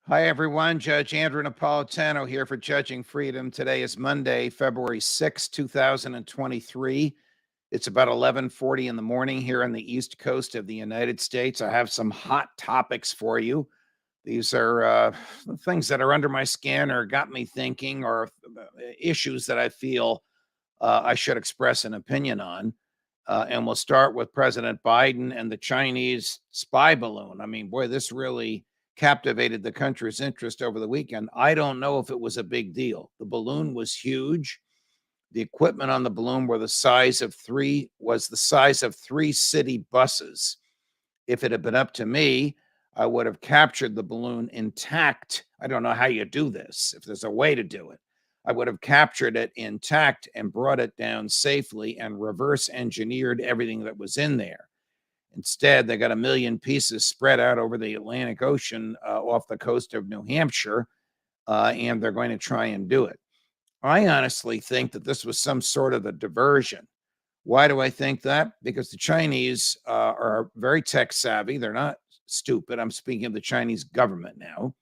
Hi, everyone. Judge Andrew Napolitano here for Judging Freedom. Today is Monday, February 6, 2023. It's about 11:40 in the morning here on the East Coast of the United States. I have some hot topics for you. These are things that are under my skin or got me thinking, or issues that I feel I should express an opinion on. And we'll start with President Biden and the Chinese spy balloon. I mean, boy, this really captivated the country's interest over the weekend. I don't know if it was a big deal. The balloon was huge. The equipment on the balloon was the size of three city buses. If it had been up to me, I would have captured the balloon intact. I don't know how you do this, if there's a way to do it. I would have captured it intact and brought it down safely and reverse engineered everything that was in there. Instead, they got a million pieces spread out over the Atlantic Ocean off the coast of New Hampshire, and they're going to try and do it. I honestly think that this was some sort of a diversion. Why do I think that? Because the Chinese are very tech savvy. They're not stupid. I'm speaking of the Chinese government now.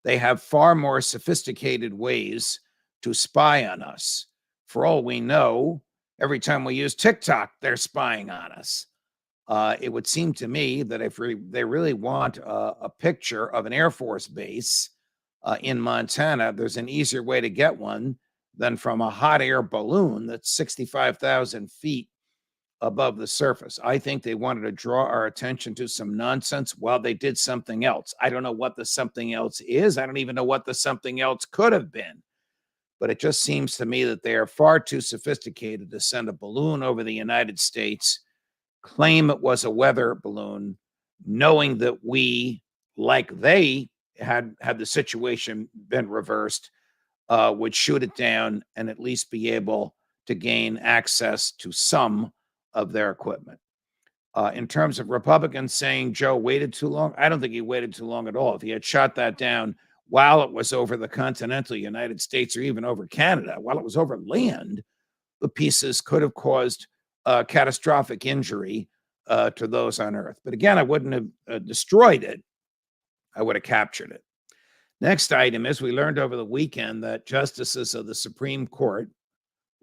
They have far more sophisticated ways to spy on us. For all we know, every time we use TikTok, they're spying on us. It would seem to me that if they really want a picture of an Air Force base in Montana, there's an easier way to get one than from a hot air balloon that's 65,000 feet above the surface. I think they wanted to draw our attention to some nonsense while they did something else. I don't know what the something else is. I don't even know what the something else could have been. But it just seems to me that they are far too sophisticated to send a balloon over the United States, claim it was a weather balloon, knowing that we, like they had the situation been reversed, would shoot it down and at least be able to gain access to some of their equipment. In terms of Republicans saying Joe waited too long, I don't think he waited too long at all. If he had shot that down while it was over the continental United States or even over Canada, while it was over land, the pieces could have caused catastrophic injury to those on Earth. But again, I wouldn't have destroyed it. I would have captured it. Next item is we learned over the weekend that justices of the Supreme Court,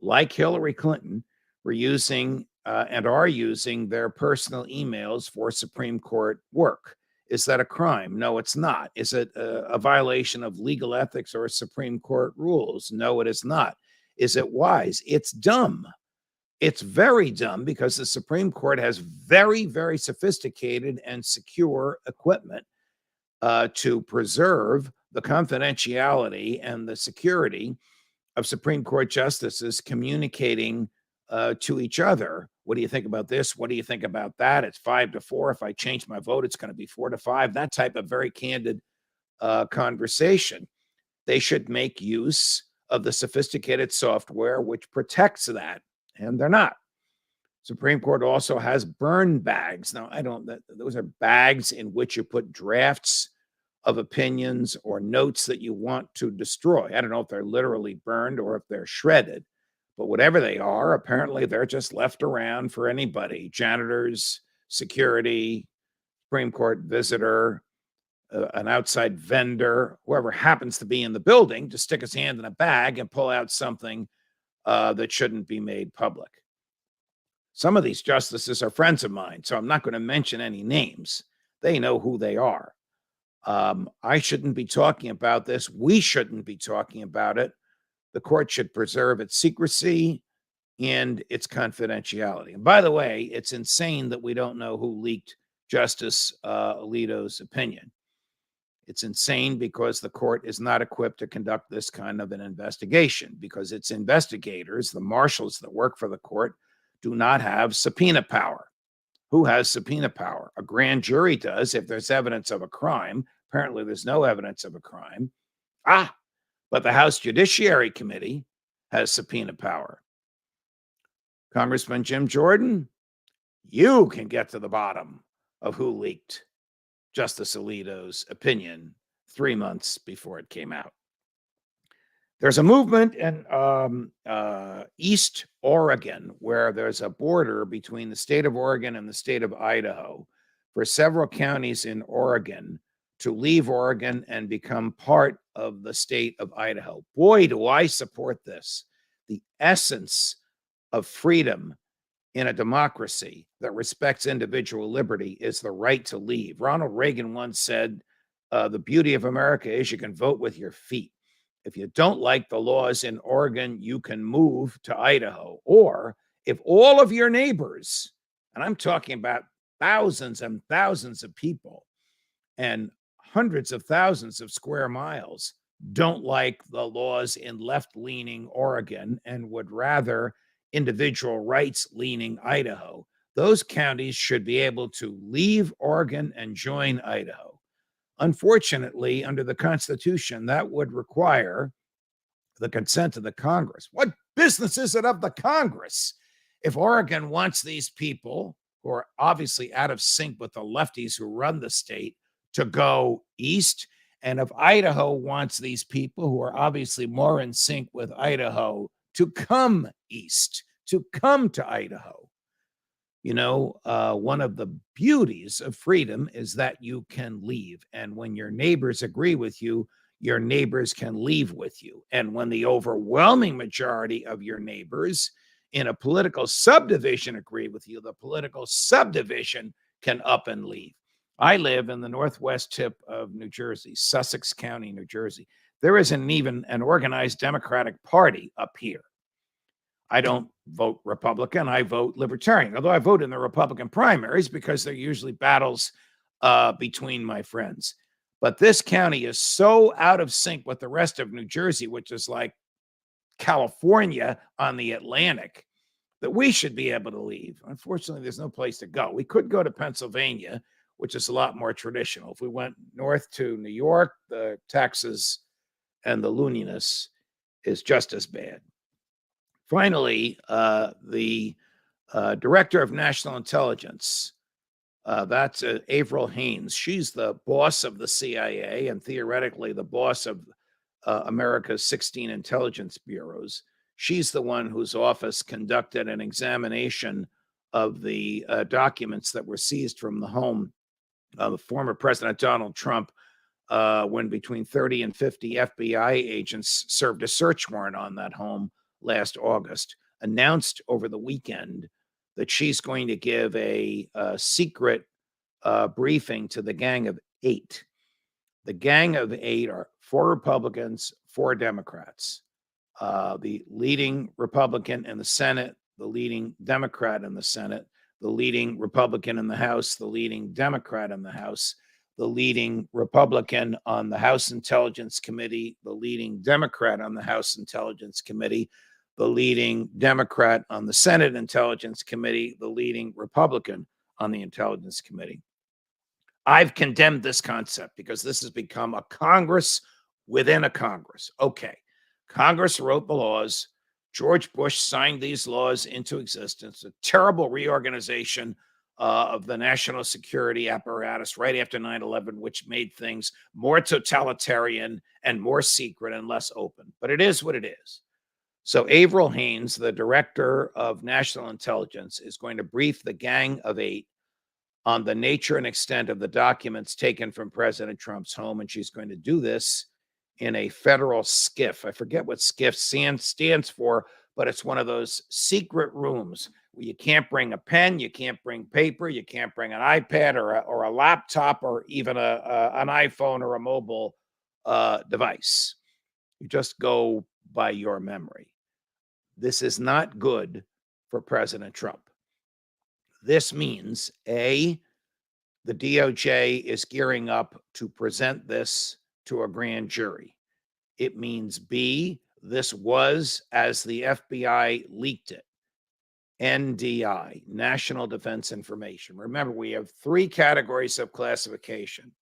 like Hillary Clinton, were using and are using their personal emails for Supreme Court work. Is that a crime? No, it's not. Is it a violation of legal ethics or Supreme Court rules? No, it is not. Is it wise? It's dumb. It's very dumb because the Supreme Court has very, very sophisticated and secure equipment to preserve the confidentiality and the security of Supreme Court justices communicating to each other. What do you think about this? What do you think about that? It's 5-4. If I change my vote, it's going to be 4-5. That type of very candid conversation. They should make use of the sophisticated software which protects that, and they're not. Supreme Court also has burn bags. Now, those are bags in which you put drafts of opinions or notes that you want to destroy. I don't know if they're literally burned or if they're shredded, but whatever they are, apparently they're just left around for anybody, janitors, security, Supreme Court visitor, an outside vendor, whoever happens to be in the building, to stick his hand in a bag and pull out something that shouldn't be made public. Some of these justices are friends of mine, so I'm not going to mention any names. They know who they are. I shouldn't be talking about this. We shouldn't be talking about it. The court should preserve its secrecy and its confidentiality. And by the way, it's insane that we don't know who leaked Justice Alito's opinion. It's insane because the court is not equipped to conduct this kind of an investigation, because its investigators, the marshals that work for the court, do not have subpoena power. Who has subpoena power? A grand jury does if there's evidence of a crime. Apparently, there's no evidence of a crime. But the House Judiciary Committee has subpoena power. Congressman Jim Jordan, you can get to the bottom of who leaked Justice Alito's opinion 3 months before it came out. There's a movement in East Oregon where there's a border between the state of Oregon and the state of Idaho for several counties in Oregon to leave Oregon and become part of the state of Idaho. Boy, do I support this. The essence of freedom in a democracy that respects individual liberty is the right to leave. Ronald Reagan once said, the beauty of America is you can vote with your feet. If you don't like the laws in Oregon, you can move to Idaho. Or if all of your neighbors, and I'm talking about thousands and thousands of people and hundreds of thousands of square miles, don't like the laws in left-leaning Oregon and would rather individual rights-leaning Idaho, those counties should be able to leave Oregon and join Idaho. Unfortunately, under the Constitution, that would require the consent of the Congress. What business is it of the Congress? If Oregon wants these people, who are obviously out of sync with the lefties who run the state, to go east, and if Idaho wants these people who are obviously more in sync with Idaho to come east, to come to Idaho. You know, one of the beauties of freedom is that you can leave. And when your neighbors agree with you, your neighbors can leave with you. And when the overwhelming majority of your neighbors in a political subdivision agree with you, the political subdivision can up and leave. I live in the northwest tip of New Jersey, Sussex County, New Jersey. There isn't even an organized Democratic Party up here. I don't vote Republican. I vote Libertarian, although I vote in the Republican primaries because they're usually battles between my friends. But this county is so out of sync with the rest of New Jersey, which is like California on the Atlantic, that we should be able to leave. Unfortunately, there's no place to go. We could go to Pennsylvania, which is a lot more traditional. If we went north to New York, the taxes and the looniness is just as bad. Finally, the director of national intelligence, that's Avril Haines. She's the boss of the CIA and theoretically the boss of America's 16 intelligence bureaus. She's the one whose office conducted an examination of the documents that were seized from the home of former President Donald Trump when between 30 and 50 FBI agents served a search warrant on that home last August, announced over the weekend that she's going to give a secret briefing to the Gang of Eight. The Gang of Eight are 4 Republicans, 4 Democrats. The leading Republican in the Senate, the leading Democrat in the Senate, the leading Republican in the House, the leading Democrat in the House, the leading Republican on the House Intelligence Committee, the leading Democrat on the House Intelligence Committee, the leading Democrat on the Senate Intelligence Committee, the leading Republican on the Intelligence Committee. I've condemned this concept because this has become a Congress within a Congress. Okay, Congress wrote the laws. George Bush signed these laws into existence, a terrible reorganization of the national security apparatus right after 9/11, which made things more totalitarian and more secret and less open. But it is what it is. So Avril Haines, the director of national intelligence, is going to brief the Gang of Eight on the nature and extent of the documents taken from President Trump's home. And she's going to do this in a federal SCIF. I forget what SCIF stands for, but it's one of those secret rooms where you can't bring a pen, you can't bring paper, you can't bring an iPad or a laptop or even an iPhone or a mobile device. You just go by your memory. This is not good for President Trump. This means, A, the DOJ is gearing up to present this to a grand jury. It means, B, this was, as the FBI leaked it, NDI, National Defense Information. Remember, we have 3 categories of classification: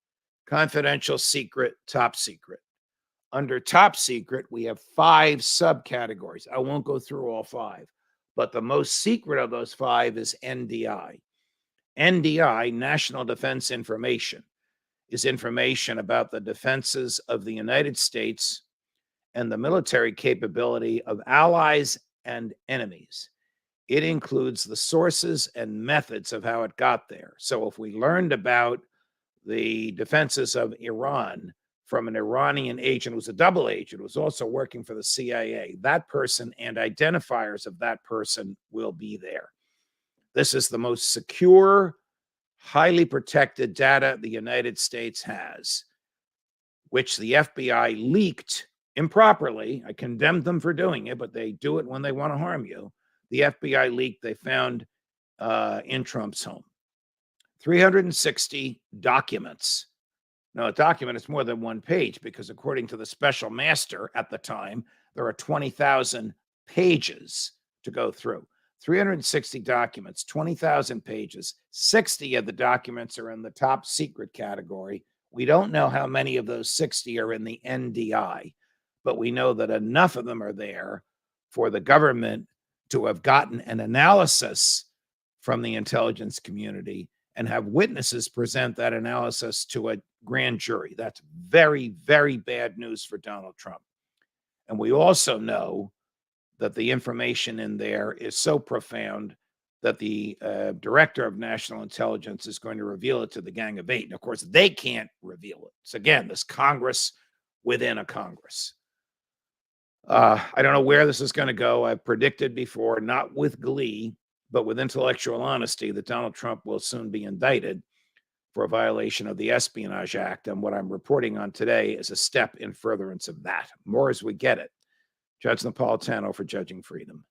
confidential, secret, top secret. Under top secret, we have 5 subcategories. I won't go through all 5, but the most secret of those 5 is NDI. NDI, National Defense Information, is information about the defenses of the United States and the military capability of allies and enemies. It includes the sources and methods of how it got there. So if we learned about the defenses of Iran from an Iranian agent who was a double agent, who was also working for the CIA. That person and identifiers of that person will be there. This is the most secure, highly protected data the United States has, which the FBI leaked improperly. I condemned them for doing it, but they do it when they want to harm you. The FBI leaked, they found in Trump's home 360 documents. Now, a document is more than one page because, according to the special master at the time, there are 20,000 pages to go through. 360 documents, 20,000 pages. 60 of the documents are in the top secret category. We don't know how many of those 60 are in the NDI, but we know that enough of them are there for the government to have gotten an analysis from the intelligence community and have witnesses present that analysis to a grand jury. That's very, very bad news for Donald Trump. And we also know that the information in there is so profound that the director of national intelligence is going to reveal it to the Gang of Eight. And of course, they can't reveal it. So again, this Congress within a Congress. I don't know where this is going to go. I've predicted before, not with glee, but with intellectual honesty, that Donald Trump will soon be indicted for a violation of the Espionage Act. And what I'm reporting on today is a step in furtherance of that. More as we get it. Judge Napolitano for Judging Freedom.